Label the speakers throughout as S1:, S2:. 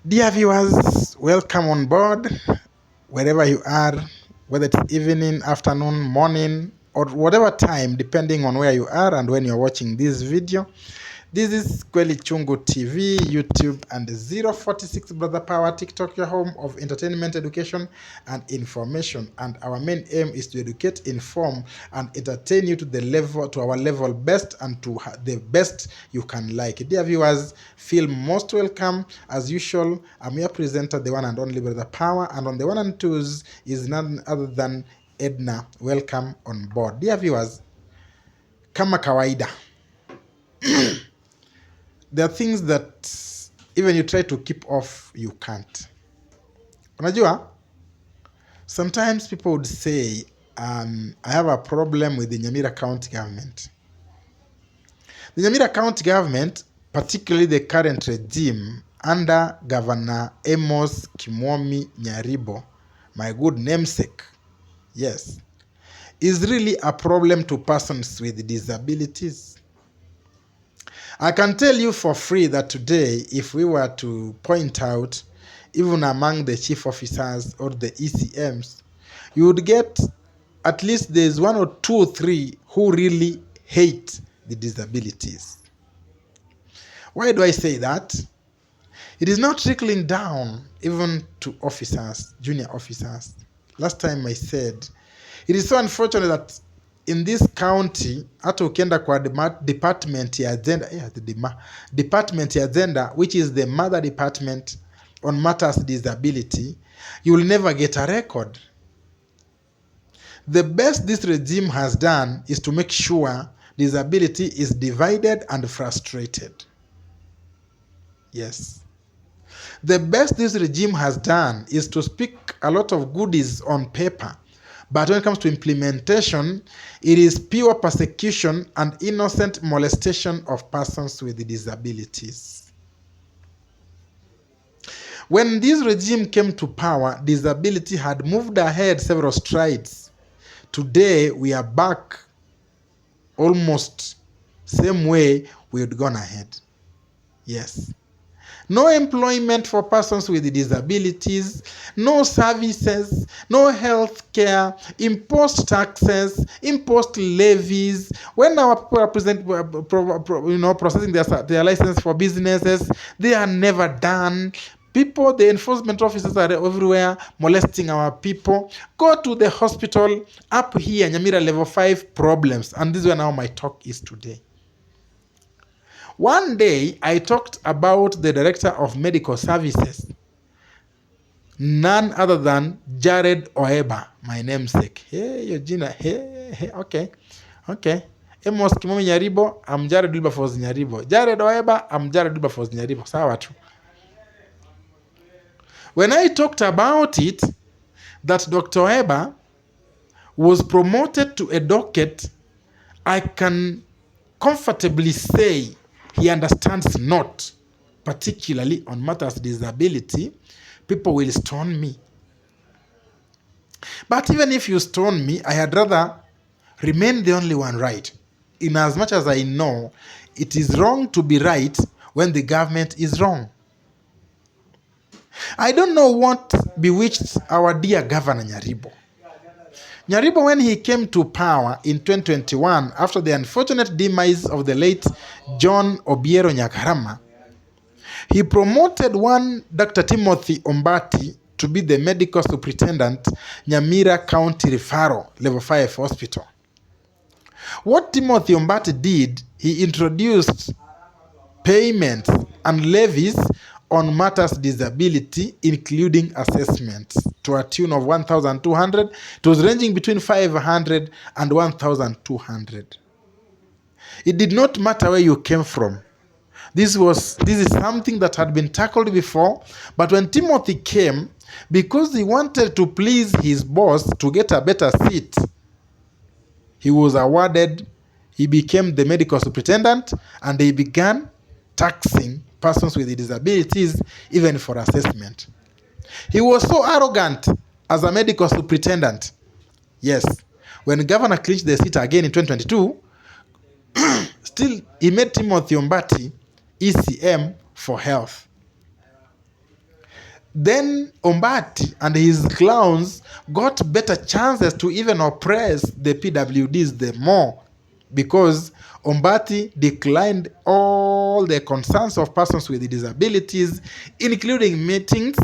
S1: Dear viewers, welcome on board wherever you are, whether it's evening, afternoon, morning, or whatever time, depending on where you are and when you're watching this video. This is Kweli Chungu TV, YouTube, and 046 Brother Power TikTok, your home of entertainment, education, and information. And our main aim is to educate, inform, and entertain you to our level best and to the best you can like. Dear viewers, feel most welcome. As usual, I'm your presenter, the one and only Brother Power, and on the one and twos is none other than Edna. Welcome on board. Dear viewers, kama kawaida. There are things that even you try to keep off, you can't. Unajua, sometimes people would say, I have a problem with the Nyamira County government. The Nyamira County government, particularly the current regime under Governor Amos Kimomi Nyaribo, my good namesake, yes, is really a problem to persons with disabilities. I can tell you for free that today, if we were to point out, even among the chief officers or the ECMs, you would get at least there's one or two or three who really hate the disabilities. Why do I say that? It is not trickling down even to officers, junior officers. Last time I said, it is so unfortunate that in this county, hata ukienda kwa department ya agenda, department ya agenda, which is the mother department on matters disability, you will never get a record. The best this regime has done is to make sure disability is divided and frustrated. Yes. The best this regime has done is to speak a lot of goodies on paper. But when it comes to implementation, it is pure persecution and innocent molestation of persons with disabilities. When this regime came to power, disability had moved ahead several strides. Today, we are back almost same way we had gone ahead. Yes. No employment for persons with disabilities, no services, no health care, imposed taxes, imposed levies. When our people are processing their license for businesses, they are never done. People, the enforcement officers are everywhere molesting our people. Go to the hospital up here, Nyamira level 5 problems. And this is where now my talk is today. One day, I talked about the director of medical services, none other than Jared Oeba, my namesake. Hey, Eugenia, hey, okay. Amos Kimomi Nyaribo, I'm Jared Wilberforce Nyaribo. Jared Oeba, I'm Jared Wilberforce Nyaribo. Sawa tu. When I talked about it, that Dr. Oeba was promoted to a docket, I can comfortably say he understands not, particularly on matters of disability. People will stone me. But even if you stone me, I had rather remain the only one right. In as much as I know, it is wrong to be right when the government is wrong. I don't know what bewitched our dear Governor Nyaribo. Nyaribo, when he came to power in 2021, after the unfortunate demise of the late John Obiero Nyakarama, he promoted one Dr. Timothy Ombati to be the medical superintendent, Nyamira County Referral, Level 5 Hospital. What Timothy Ombati did, he introduced payments and levies on matters disability, including assessments, to a tune of 1,200. It was ranging between 500 and 1,200. It did not matter where you came from. This is something that had been tackled before, but when Timothy came, because he wanted to please his boss to get a better seat, he was awarded, he became the medical superintendent, and they began taxing persons with disabilities even for assessment. He was so arrogant as a medical superintendent. Yes, when Governor clinched the seat again in 2022, still he made Timothy Ombati ECM for health. Then Ombati and his clowns got better chances to even oppress the PWDs the more, because Ombati declined all the concerns of persons with disabilities, including meetings,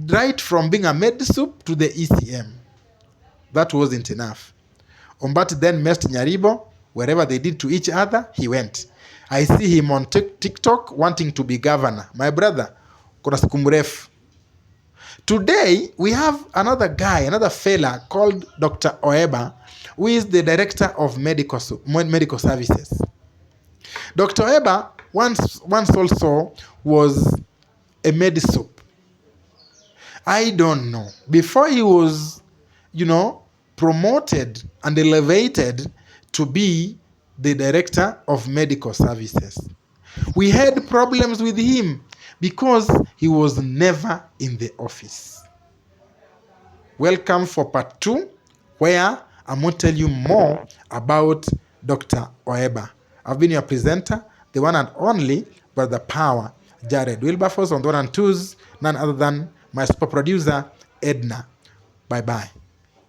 S1: right from being a med soup to the ECM. That wasn't enough. Ombati then messed Nyaribo. Wherever they did to each other, he went. I see him on TikTok wanting to be governor. My brother, kuna siku mrefu. Today, we have another guy, another fella called Dr. Oeba, who is the director of medical services. Dr. Oeba once also was a medisup. I don't know. Before he was, promoted and elevated to be the director of medical services, we had problems with him because he was never in the office. Welcome for part 2, where I'm going to tell you more about Dr. Oeba. I've been your presenter, the one and only, but the power, Jared Wilberforce on the 1 and 2s, none other than my super producer, Edna. Bye-bye.